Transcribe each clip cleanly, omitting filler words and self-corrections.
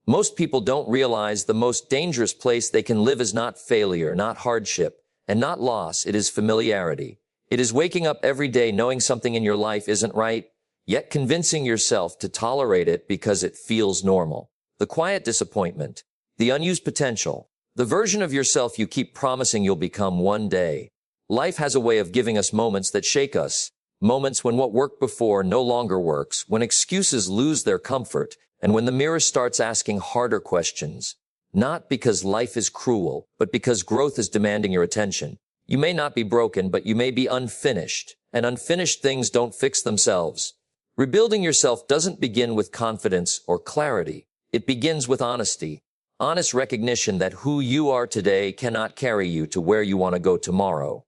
Most people don't realize the most dangerous place they can live is not failure, not hardship, and not loss. It is familiarity. It is waking up every day knowing something in your life isn't right, yet convincing yourself to tolerate it because it feels normal. The quiet disappointment, the unused potential, the version of yourself you keep promising you'll become one day. Life has a way of giving us moments that shake us, moments when what worked before no longer works, when excuses lose their comfort, and when the mirror starts asking harder questions. Not because life is cruel, but because growth is demanding your attention. You may not be broken, but you may be unfinished, and unfinished things don't fix themselves. Rebuilding yourself doesn't begin with confidence or clarity. It begins with honesty. Honest recognition that who you are today cannot carry you to where you want to go tomorrow.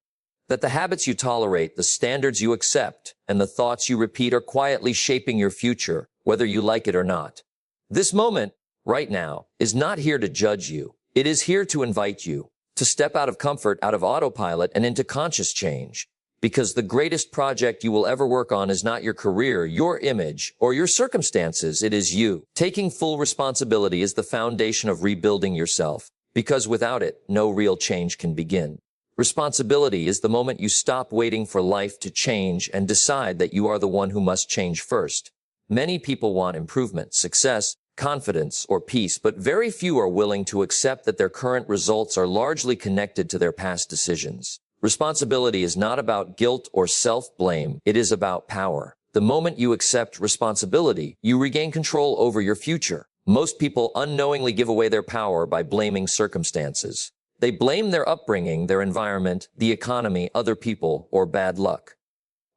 That the habits you tolerate, the standards you accept, and the thoughts you repeat are quietly shaping your future, whether you like it or not. This moment, right now, is not here to judge you. It is here to invite you to step out of comfort, out of autopilot, and into conscious change. Because the greatest project you will ever work on is not your career, your image, or your circumstances. It is you. Taking full responsibility is the foundation of rebuilding yourself. Because without it, no real change can begin. Responsibility is the moment you stop waiting for life to change and decide that you are the one who must change first. Many people want improvement, success, confidence, or peace, but very few are willing to accept that their current results are largely connected to their past decisions. Responsibility is not about guilt or self-blame. It is about power. The moment you accept responsibility, you regain control over your future. Most people unknowingly give away their power by blaming circumstances. They blame their upbringing, their environment, the economy, other people, or bad luck.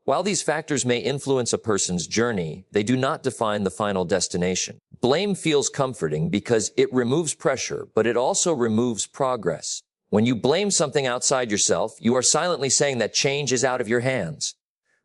While these factors may influence a person's journey, they do not define the final destination. Blame feels comforting because it removes pressure, but it also removes progress. When you blame something outside yourself, you are silently saying that change is out of your hands.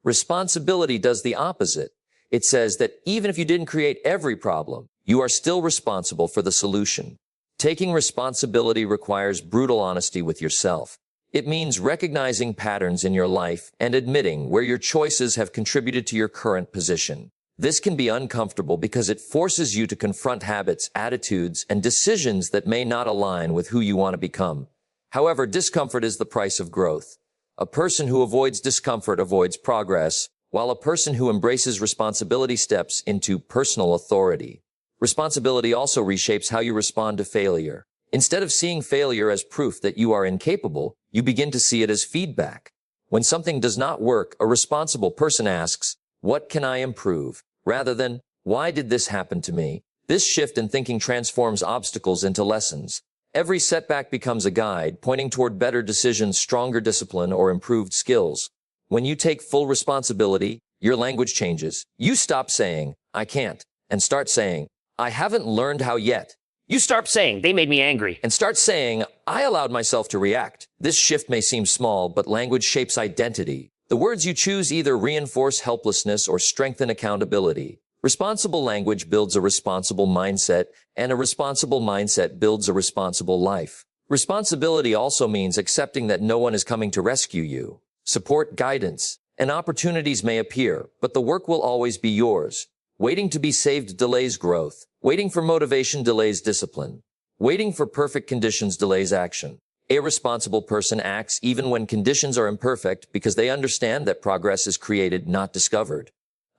Responsibility does the opposite. It says that even if you didn't create every problem, you are still responsible for the solution. Taking responsibility requires brutal honesty with yourself. It means recognizing patterns in your life and admitting where your choices have contributed to your current position. This can be uncomfortable because it forces you to confront habits, attitudes, and decisions that may not align with who you want to become. However, discomfort is the price of growth. A person who avoids discomfort avoids progress, while a person who embraces responsibility steps into personal authority. Responsibility also reshapes how you respond to failure. Instead of seeing failure as proof that you are incapable, you begin to see it as feedback. When something does not work, a responsible person asks, "What can I improve?" rather than, "Why did this happen to me?" This shift in thinking transforms obstacles into lessons. Every setback becomes a guide, pointing toward better decisions, stronger discipline, or improved skills. When you take full responsibility, your language changes. You stop saying, "I can't," and start saying, "I haven't learned how yet." You start saying, "They made me angry." And start saying, "I allowed myself to react." This shift may seem small, but language shapes identity. The words you choose either reinforce helplessness or strengthen accountability. Responsible language builds a responsible mindset, and a responsible mindset builds a responsible life. Responsibility also means accepting that no one is coming to rescue you. Support, guidance, and opportunities may appear, but the work will always be yours. Waiting to be saved delays growth. Waiting for motivation delays discipline. Waiting for perfect conditions delays action. A responsible person acts even when conditions are imperfect because they understand that progress is created, not discovered.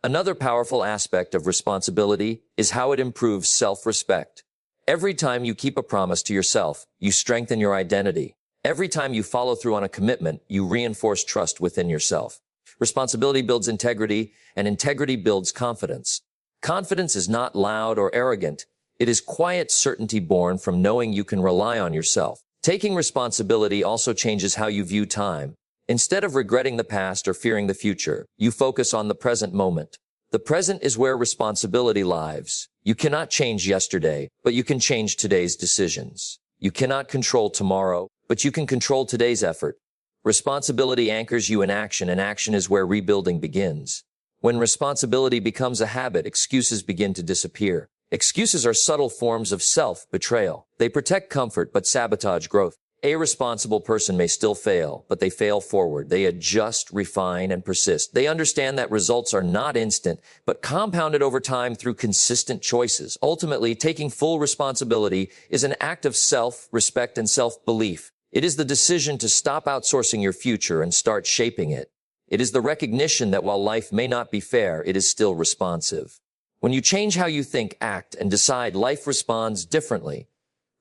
Another powerful aspect of responsibility is how it improves self-respect. Every time you keep a promise to yourself, you strengthen your identity. Every time you follow through on a commitment, you reinforce trust within yourself. Responsibility builds integrity, and integrity builds confidence. Confidence is not loud or arrogant. It is quiet certainty born from knowing you can rely on yourself. Taking responsibility also changes how you view time. Instead of regretting the past or fearing the future, you focus on the present moment. The present is where responsibility lives. You cannot change yesterday, but you can change today's decisions. You cannot control tomorrow, but you can control today's effort. Responsibility anchors you in action, and action is where rebuilding begins. When responsibility becomes a habit, excuses begin to disappear. Excuses are subtle forms of self-betrayal. They protect comfort but sabotage growth. A responsible person may still fail, but they fail forward. They adjust, refine, and persist. They understand that results are not instant, but compounded over time through consistent choices. Ultimately, taking full responsibility is an act of self-respect and self-belief. It is the decision to stop outsourcing your future and start shaping it. It is the recognition that while life may not be fair, it is still responsive. When you change how you think, act, and decide, life responds differently.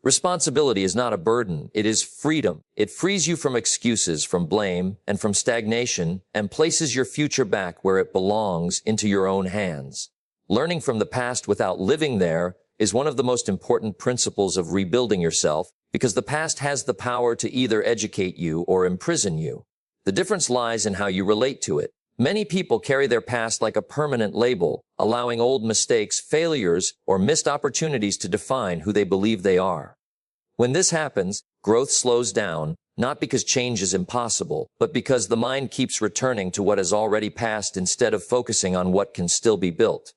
Responsibility is not a burden, it is freedom. It frees you from excuses, from blame, and from stagnation, and places your future back where it belongs, into your own hands. Learning from the past without living there is one of the most important principles of rebuilding yourself, because the past has the power to either educate you or imprison you. The difference lies in how you relate to it. Many people carry their past like a permanent label, allowing old mistakes, failures, or missed opportunities to define who they believe they are. When this happens, growth slows down, not because change is impossible, but because the mind keeps returning to what has already passed instead of focusing on what can still be built.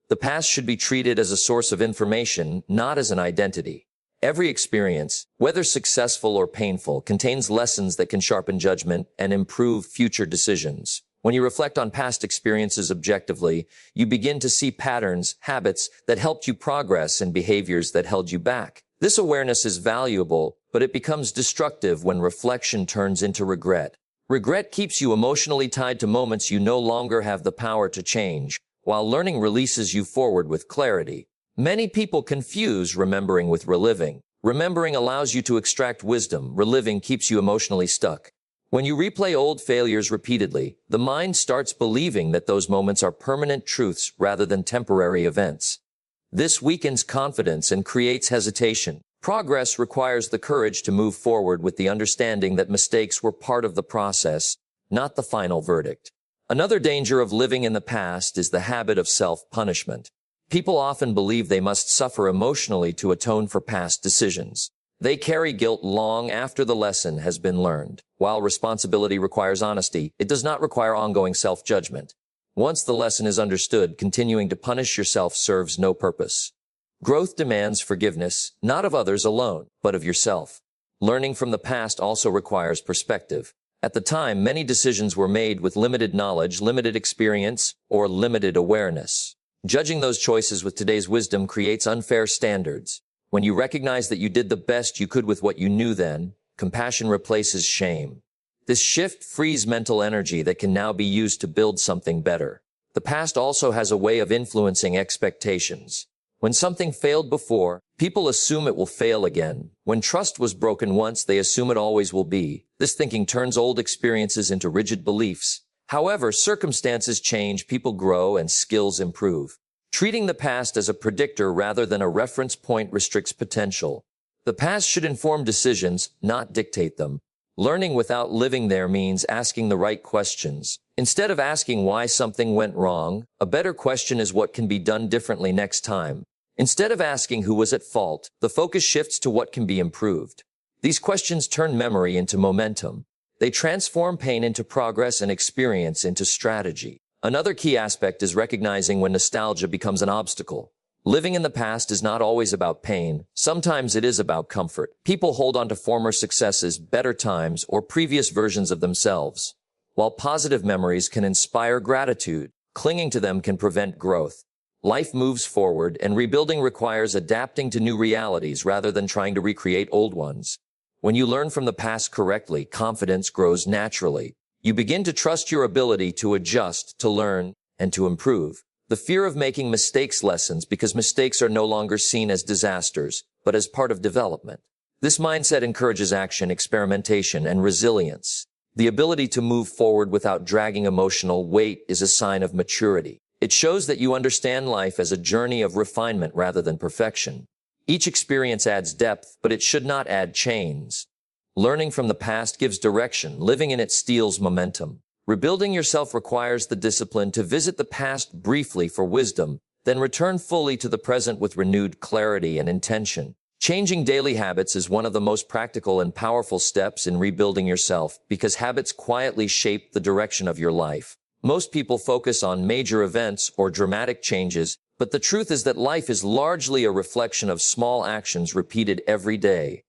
The past should be treated as a source of information, not as an identity. Every experience, whether successful or painful, contains lessons that can sharpen judgment and improve future decisions. When you reflect on past experiences objectively, you begin to see patterns, habits that helped you progress and behaviors that held you back. This awareness is valuable, but it becomes destructive when reflection turns into regret. Regret keeps you emotionally tied to moments you no longer have the power to change, while learning releases you forward with clarity. Many people confuse remembering with reliving. Remembering allows you to extract wisdom. Reliving keeps you emotionally stuck. When you replay old failures repeatedly, the mind starts believing that those moments are permanent truths rather than temporary events. This weakens confidence and creates hesitation. Progress requires the courage to move forward with the understanding that mistakes were part of the process, not the final verdict. Another danger of living in the past is the habit of self-punishment. People often believe they must suffer emotionally to atone for past decisions. They carry guilt long after the lesson has been learned. While responsibility requires honesty, it does not require ongoing self-judgment. Once the lesson is understood, continuing to punish yourself serves no purpose. Growth demands forgiveness, not of others alone, but of yourself. Learning from the past also requires perspective. At the time, many decisions were made with limited knowledge, limited experience, or limited awareness. Judging those choices with today's wisdom creates unfair standards. When you recognize that you did the best you could with what you knew then, compassion replaces shame. This shift frees mental energy that can now be used to build something better. The past also has a way of influencing expectations. When something failed before, people assume it will fail again. When trust was broken once, they assume it always will be. This thinking turns old experiences into rigid beliefs. However, circumstances change, people grow, and skills improve. Treating the past as a predictor rather than a reference point restricts potential. The past should inform decisions, not dictate them. Learning without living there means asking the right questions. Instead of asking why something went wrong, a better question is what can be done differently next time. Instead of asking who was at fault, the focus shifts to what can be improved. These questions turn memory into momentum. They transform pain into progress and experience into strategy. Another key aspect is recognizing when nostalgia becomes an obstacle. Living in the past is not always about pain. Sometimes it is about comfort. People hold on to former successes, better times, or previous versions of themselves. While positive memories can inspire gratitude, clinging to them can prevent growth. Life moves forward, and rebuilding requires adapting to new realities rather than trying to recreate old ones. When you learn from the past correctly, confidence grows naturally. You begin to trust your ability to adjust, to learn, and to improve. The fear of making mistakes lessens because mistakes are no longer seen as disasters, but as part of development. This mindset encourages action, experimentation, and resilience. The ability to move forward without dragging emotional weight is a sign of maturity. It shows that you understand life as a journey of refinement rather than perfection. Each experience adds depth, but it should not add chains. Learning from the past gives direction. Living in it steals momentum. Rebuilding yourself requires the discipline to visit the past briefly for wisdom, then return fully to the present with renewed clarity and intention. Changing daily habits is one of the most practical and powerful steps in rebuilding yourself because habits quietly shape the direction of your life. Most people focus on major events or dramatic changes, but the truth is that life is largely a reflection of small actions repeated every day.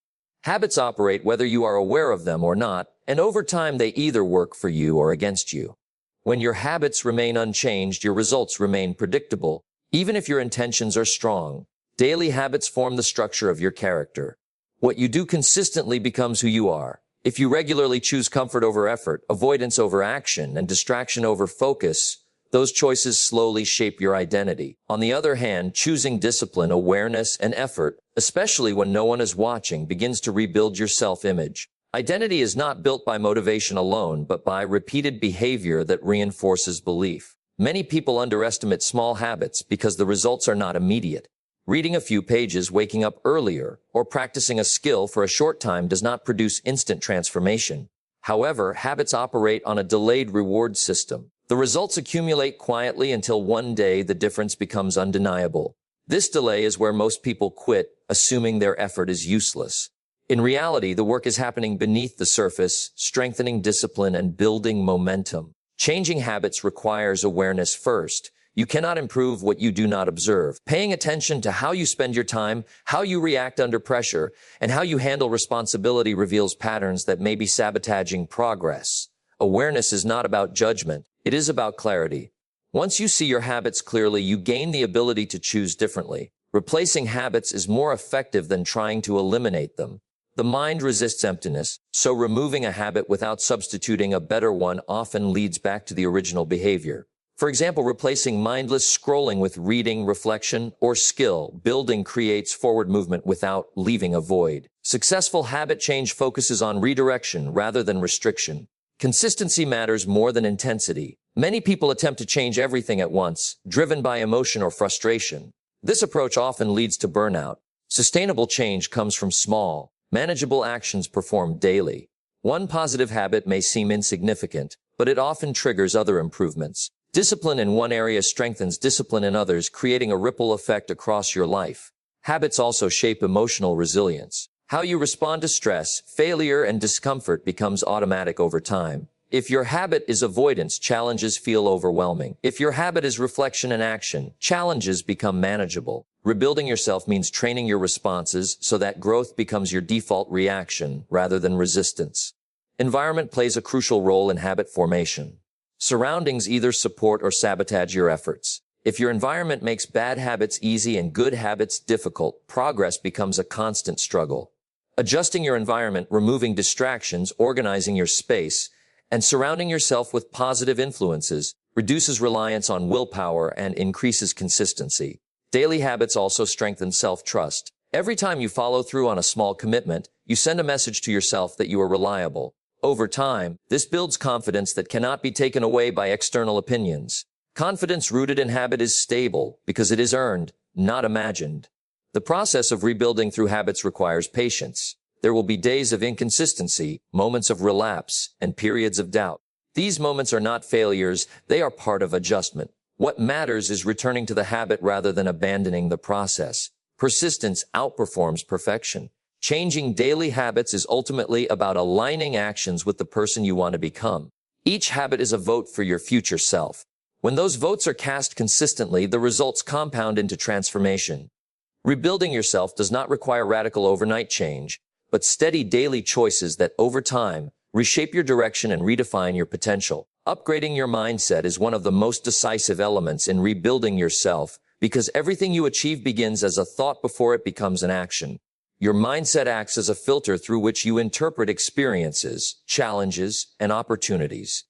Habits operate whether you are aware of them or not, and over time they either work for you or against you. When your habits remain unchanged, your results remain predictable, even if your intentions are strong. Daily habits form the structure of your character. What you do consistently becomes who you are. If you regularly choose comfort over effort, avoidance over action, and distraction over focus, those choices slowly shape your identity. On the other hand, choosing discipline, awareness, and effort, especially when no one is watching, begins to rebuild your self-image. Identity is not built by motivation alone, but by repeated behavior that reinforces belief. Many people underestimate small habits because the results are not immediate. Reading a few pages, waking up earlier, or practicing a skill for a short time does not produce instant transformation. However, habits operate on a delayed reward system. The results accumulate quietly until one day the difference becomes undeniable. This delay is where most people quit, assuming their effort is useless. In reality, the work is happening beneath the surface, strengthening discipline and building momentum. Changing habits requires awareness first. You cannot improve what you do not observe. Paying attention to how you spend your time, how you react under pressure, and how you handle responsibility reveals patterns that may be sabotaging progress. Awareness is not about judgment. It is about clarity. Once you see your habits clearly, you gain the ability to choose differently. Replacing habits is more effective than trying to eliminate them. The mind resists emptiness, so removing a habit without substituting a better one often leads back to the original behavior. For example, replacing mindless scrolling with reading, reflection, or skill building creates forward movement without leaving a void. Successful habit change focuses on redirection rather than restriction. Consistency matters more than intensity. Many people attempt to change everything at once, driven by emotion or frustration. This approach often leads to burnout. Sustainable change comes from small, manageable actions performed daily. One positive habit may seem insignificant, but it often triggers other improvements. Discipline in one area strengthens discipline in others, creating a ripple effect across your life. Habits also shape emotional resilience. How you respond to stress, failure, and discomfort becomes automatic over time. If your habit is avoidance, challenges feel overwhelming. If your habit is reflection and action, challenges become manageable. Rebuilding yourself means training your responses so that growth becomes your default reaction rather than resistance. Environment plays a crucial role in habit formation. Surroundings either support or sabotage your efforts. If your environment makes bad habits easy and good habits difficult, progress becomes a constant struggle. Adjusting your environment, removing distractions, organizing your space, and surrounding yourself with positive influences reduces reliance on willpower and increases consistency. Daily habits also strengthen self-trust. Every time you follow through on a small commitment, you send a message to yourself that you are reliable. Over time, this builds confidence that cannot be taken away by external opinions. Confidence rooted in habit is stable because it is earned, not imagined. The process of rebuilding through habits requires patience. There will be days of inconsistency, moments of relapse, and periods of doubt. These moments are not failures, they are part of adjustment. What matters is returning to the habit rather than abandoning the process. Persistence outperforms perfection. Changing daily habits is ultimately about aligning actions with the person you want to become. Each habit is a vote for your future self. When those votes are cast consistently, the results compound into transformation. Rebuilding yourself does not require radical overnight change, but steady daily choices that over time reshape your direction and redefine your potential. Upgrading your mindset is one of the most decisive elements in rebuilding yourself because everything you achieve begins as a thought before it becomes an action. Your mindset acts as a filter through which you interpret experiences, challenges, and opportunities.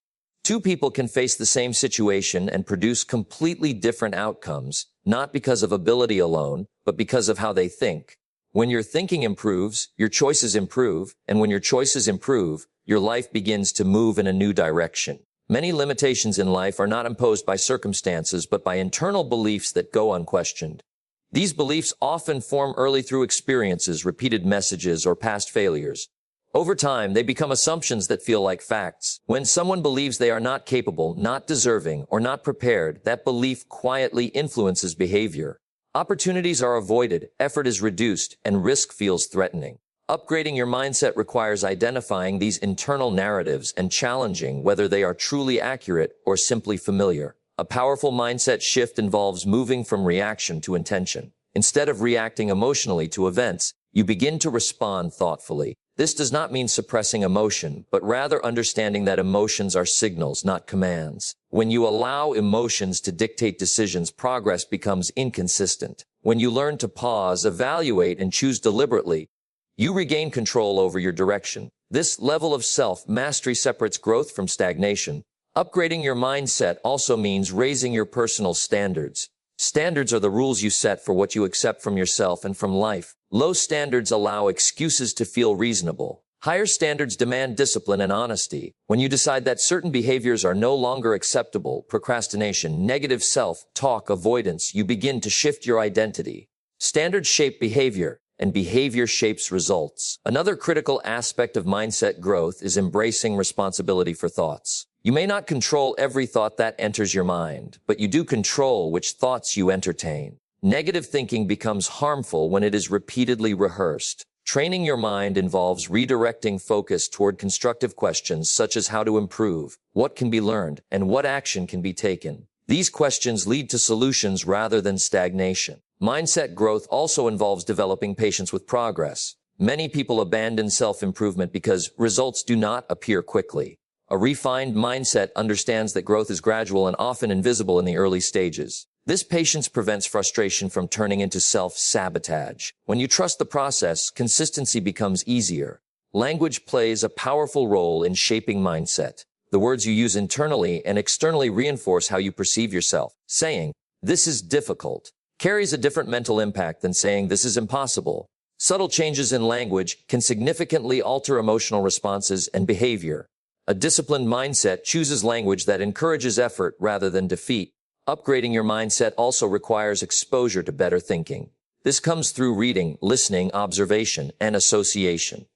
Two people can face the same situation and produce completely different outcomes, not because of ability alone, but because of how they think. When your thinking improves, your choices improve, and when your choices improve, your life begins to move in a new direction. Many limitations in life are not imposed by circumstances, but by internal beliefs that go unquestioned. These beliefs often form early through experiences, repeated messages, or past failures. Over time, they become assumptions that feel like facts. When someone believes they are not capable, not deserving, or not prepared, that belief quietly influences behavior. Opportunities are avoided, effort is reduced, and risk feels threatening. Upgrading your mindset requires identifying these internal narratives and challenging whether they are truly accurate or simply familiar. A powerful mindset shift involves moving from reaction to intention. Instead of reacting emotionally to events, You begin to respond thoughtfully. This does not mean suppressing emotion, but rather understanding that emotions are signals, not commands. When you allow emotions to dictate decisions, progress becomes inconsistent. When you learn to pause, evaluate, and choose deliberately, you regain control over your direction. This level of self-mastery separates growth from stagnation. Upgrading your mindset also means raising your personal standards. Standards are the rules you set for what you accept from yourself and from life. Low standards allow excuses to feel reasonable. Higher standards demand discipline and honesty. When you decide that certain behaviors are no longer acceptable, procrastination, negative self-talk, avoidance, you begin to shift your identity. Standards shape behavior, and behavior shapes results. Another critical aspect of mindset growth is embracing responsibility for thoughts. You may not control every thought that enters your mind, but you do control which thoughts you entertain. Negative thinking becomes harmful when it is repeatedly rehearsed. Training your mind involves redirecting focus toward constructive questions such as how to improve, what can be learned, and what action can be taken. These questions lead to solutions rather than stagnation. Mindset growth also involves developing patience with progress. Many people abandon self-improvement because results do not appear quickly. A refined mindset understands that growth is gradual and often invisible in the early stages. This patience prevents frustration from turning into self-sabotage. When you trust the process, consistency becomes easier. Language plays a powerful role in shaping mindset. The words you use internally and externally reinforce how you perceive yourself. Saying, "This is difficult," carries a different mental impact than saying, "This is impossible." Subtle changes in language can significantly alter emotional responses and behavior. A disciplined mindset chooses language that encourages effort rather than defeat. Upgrading your mindset also requires exposure to better thinking. This comes through reading, listening, observation, and association.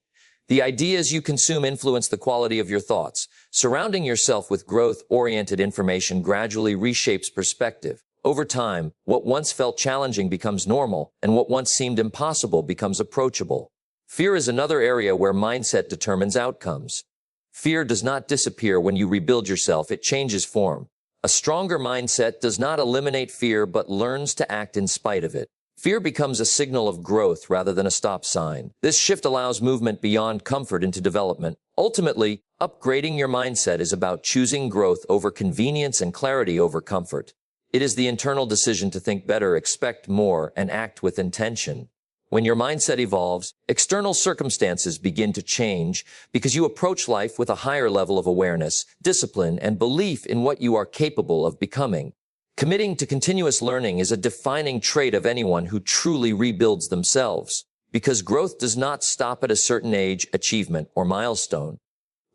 The ideas you consume influence the quality of your thoughts. Surrounding yourself with growth-oriented information gradually reshapes perspective. Over time, what once felt challenging becomes normal, and what once seemed impossible becomes approachable. Fear is another area where mindset determines outcomes. Fear does not disappear when you rebuild yourself, it changes form. A stronger mindset does not eliminate fear but learns to act in spite of it. Fear becomes a signal of growth rather than a stop sign. This shift allows movement beyond comfort into development. Ultimately, upgrading your mindset is about choosing growth over convenience and clarity over comfort. It is the internal decision to think better, expect more, and act with intention. When your mindset evolves, external circumstances begin to change because you approach life with a higher level of awareness, discipline, and belief in what you are capable of becoming. Committing to continuous learning is a defining trait of anyone who truly rebuilds themselves, because growth does not stop at a certain age, achievement, or milestone.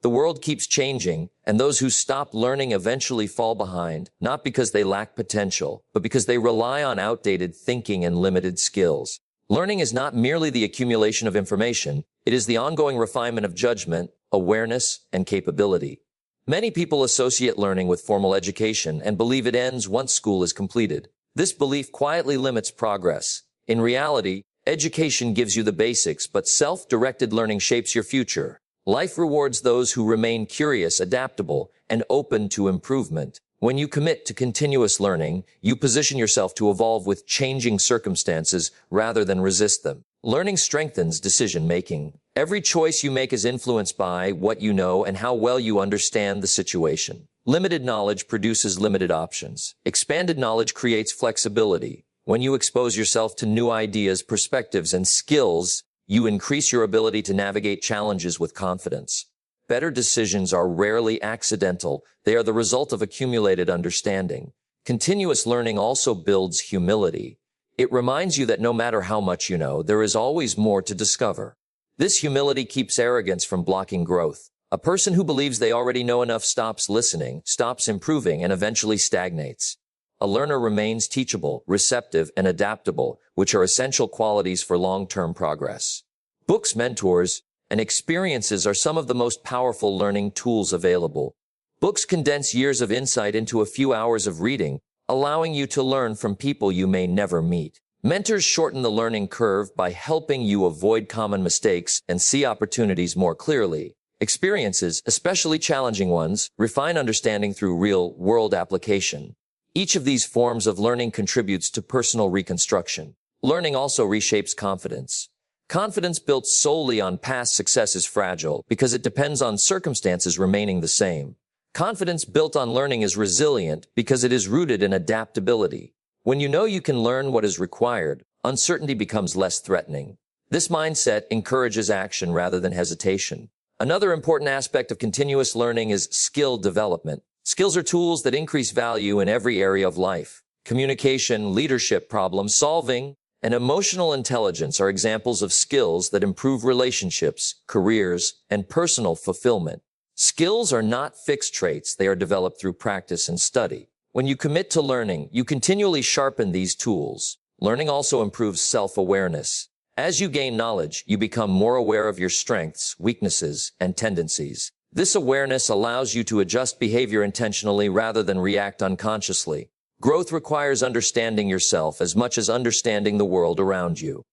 The world keeps changing, and those who stop learning eventually fall behind, not because they lack potential, but because they rely on outdated thinking and limited skills. Learning is not merely the accumulation of information, it is the ongoing refinement of judgment, awareness, and capability. Many people associate learning with formal education and believe it ends once school is completed. This belief quietly limits progress. In reality, education gives you the basics, but self-directed learning shapes your future. Life rewards those who remain curious, adaptable, and open to improvement. When you commit to continuous learning, you position yourself to evolve with changing circumstances rather than resist them. Learning strengthens decision-making. Every choice you make is influenced by what you know and how well you understand the situation. Limited knowledge produces limited options. Expanded knowledge creates flexibility. When you expose yourself to new ideas, perspectives, and skills, you increase your ability to navigate challenges with confidence. Better decisions are rarely accidental. They are the result of accumulated understanding. Continuous learning also builds humility. It reminds you that no matter how much you know, there is always more to discover. This humility keeps arrogance from blocking growth. A person who believes they already know enough stops listening, stops improving, and eventually stagnates. A learner remains teachable, receptive, and adaptable, which are essential qualities for long-term progress. Books, mentors, and experiences are some of the most powerful learning tools available. Books condense years of insight into a few hours of reading, allowing you to learn from people you may never meet. Mentors shorten the learning curve by helping you avoid common mistakes and see opportunities more clearly. Experiences, especially challenging ones, refine understanding through real-world application. Each of these forms of learning contributes to personal reconstruction. Learning also reshapes confidence. Confidence built solely on past success is fragile because it depends on circumstances remaining the same. Confidence built on learning is resilient because it is rooted in adaptability. When you know you can learn what is required, uncertainty becomes less threatening. This mindset encourages action rather than hesitation. Another important aspect of continuous learning is skill development. Skills are tools that increase value in every area of life. Communication, leadership, problem solving, and emotional intelligence are examples of skills that improve relationships, careers, and personal fulfillment. Skills are not fixed traits. They are developed through practice and study. When you commit to learning, you continually sharpen these tools. Learning also improves self-awareness. As you gain knowledge, you become more aware of your strengths, weaknesses, and tendencies. This awareness allows you to adjust behavior intentionally rather than react unconsciously. Growth requires understanding yourself as much as understanding the world around you.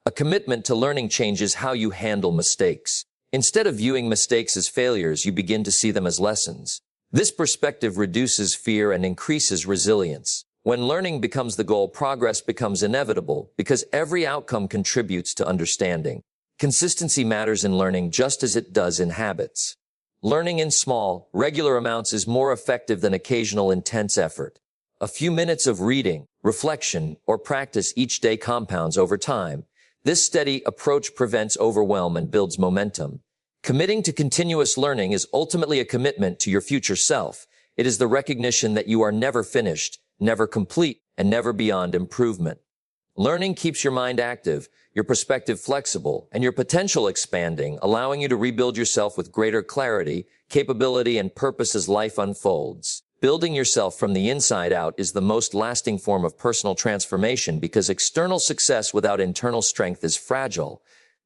A commitment to learning changes how you handle mistakes. Instead of viewing mistakes as failures, you begin to see them as lessons. This perspective reduces fear and increases resilience. When learning becomes the goal, progress becomes inevitable because every outcome contributes to understanding. Consistency matters in learning just as it does in habits. Learning in small, regular amounts is more effective than occasional intense effort. A few minutes of reading, reflection, or practice each day compounds over time. This steady approach prevents overwhelm and builds momentum. Committing to continuous learning is ultimately a commitment to your future self. It is the recognition that you are never finished, never complete, and never beyond improvement. Learning keeps your mind active, your perspective flexible, and your potential expanding, allowing you to rebuild yourself with greater clarity, capability, and purpose as life unfolds. Building yourself from the inside out is the most lasting form of personal transformation because external success without internal strength is fragile.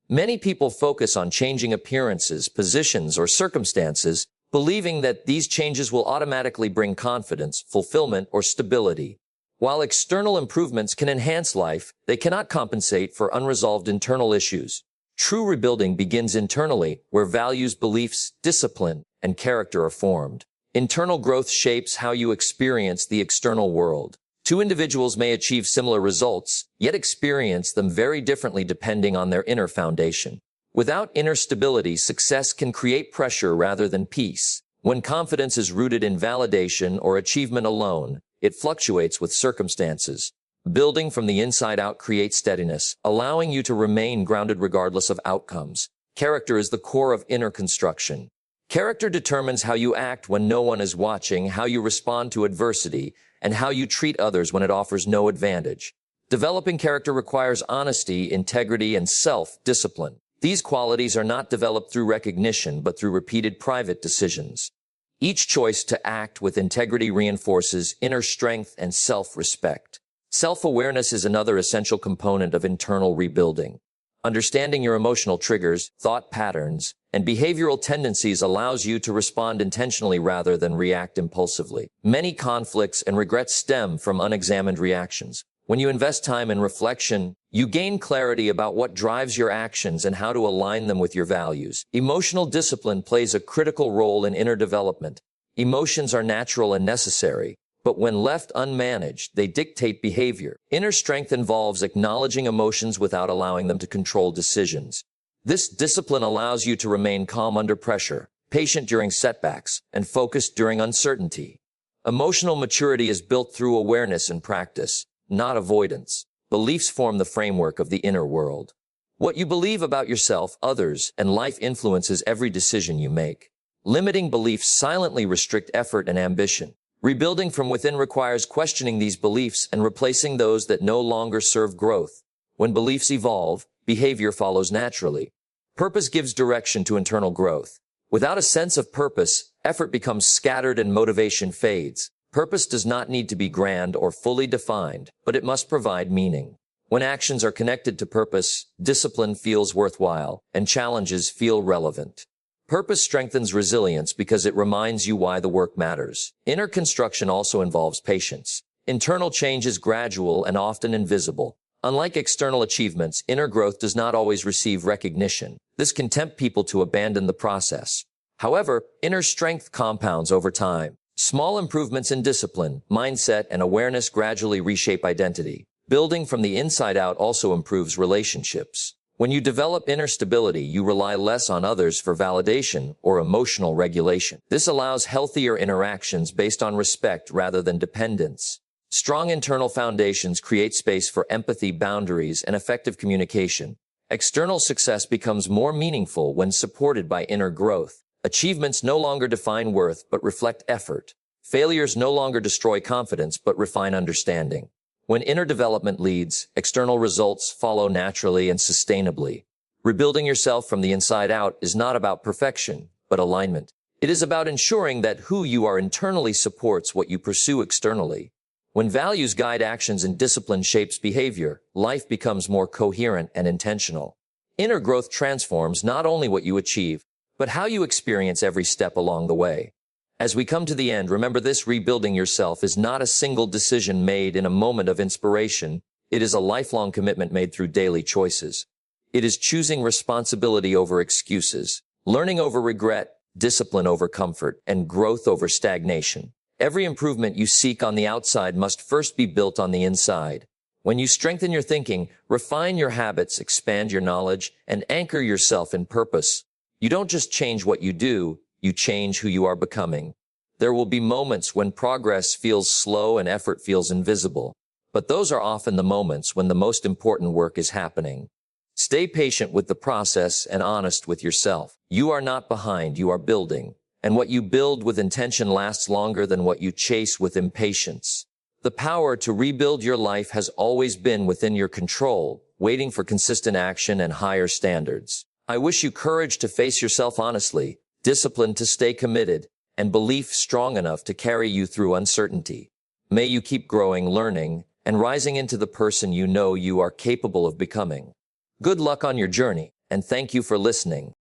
Many people focus on changing appearances, positions, or circumstances, believing that these changes will automatically bring confidence, fulfillment, or stability. While external improvements can enhance life, they cannot compensate for unresolved internal issues. True rebuilding begins internally, where values, beliefs, discipline, and character are formed. Internal growth shapes how you experience the external world. Two individuals may achieve similar results, yet experience them very differently depending on their inner foundation. Without inner stability, success can create pressure rather than peace. When confidence is rooted in validation or achievement alone, it fluctuates with circumstances. Building from the inside out creates steadiness, allowing you to remain grounded regardless of outcomes. Character is the core of inner construction. Character determines how you act when no one is watching, how you respond to adversity, and how you treat others when it offers no advantage. Developing character requires honesty, integrity, and self-discipline. These qualities are not developed through recognition, but through repeated private decisions. Each choice to act with integrity reinforces inner strength and self-respect. Self-awareness is another essential component of internal rebuilding. Understanding your emotional triggers, thought patterns, and behavioral tendencies allows you to respond intentionally rather than react impulsively. Many conflicts and regrets stem from unexamined reactions. When you invest time in reflection, you gain clarity about what drives your actions and how to align them with your values. Emotional discipline plays a critical role in inner development. Emotions are natural and necessary, but when left unmanaged, they dictate behavior. Inner strength involves acknowledging emotions without allowing them to control decisions. This discipline allows you to remain calm under pressure, patient during setbacks, and focused during uncertainty. Emotional maturity is built through awareness and practice, not avoidance. Beliefs form the framework of the inner world. What you believe about yourself, others, and life influences every decision you make. Limiting beliefs silently restrict effort and ambition. Rebuilding from within requires questioning these beliefs and replacing those that no longer serve growth. When beliefs evolve, behavior follows naturally. Purpose gives direction to internal growth. Without a sense of purpose, effort becomes scattered and motivation fades. Purpose does not need to be grand or fully defined, but it must provide meaning. When actions are connected to purpose, discipline feels worthwhile, and challenges feel relevant. Purpose strengthens resilience because it reminds you why the work matters. Inner construction also involves patience. Internal change is gradual and often invisible. Unlike external achievements, inner growth does not always receive recognition. This can tempt people to abandon the process. However, inner strength compounds over time. Small improvements in discipline, mindset, and awareness gradually reshape identity. Building from the inside out also improves relationships. When you develop inner stability, you rely less on others for validation or emotional regulation. This allows healthier interactions based on respect rather than dependence. Strong internal foundations create space for empathy, boundaries, and effective communication. External success becomes more meaningful when supported by inner growth. Achievements no longer define worth but reflect effort. Failures no longer destroy confidence but refine understanding. When inner development leads, external results follow naturally and sustainably. Rebuilding yourself from the inside out is not about perfection, but alignment. It is about ensuring that who you are internally supports what you pursue externally. When values guide actions and discipline shapes behavior, life becomes more coherent and intentional. Inner growth transforms not only what you achieve, but how you experience every step along the way. As we come to the end, remember this: rebuilding yourself is not a single decision made in a moment of inspiration. It is a lifelong commitment made through daily choices. It is choosing responsibility over excuses, learning over regret, discipline over comfort, and growth over stagnation. Every improvement you seek on the outside must first be built on the inside. When you strengthen your thinking, refine your habits, expand your knowledge, and anchor yourself in purpose, you don't just change what you do, you change who you are becoming. There will be moments when progress feels slow and effort feels invisible, but those are often the moments when the most important work is happening. Stay patient with the process and honest with yourself. You are not behind, you are building. And what you build with intention lasts longer than what you chase with impatience. The power to rebuild your life has always been within your control, waiting for consistent action and higher standards. I wish you courage to face yourself honestly, discipline to stay committed, and belief strong enough to carry you through uncertainty. May you keep growing, learning, and rising into the person you know you are capable of becoming. Good luck on your journey, and thank you for listening.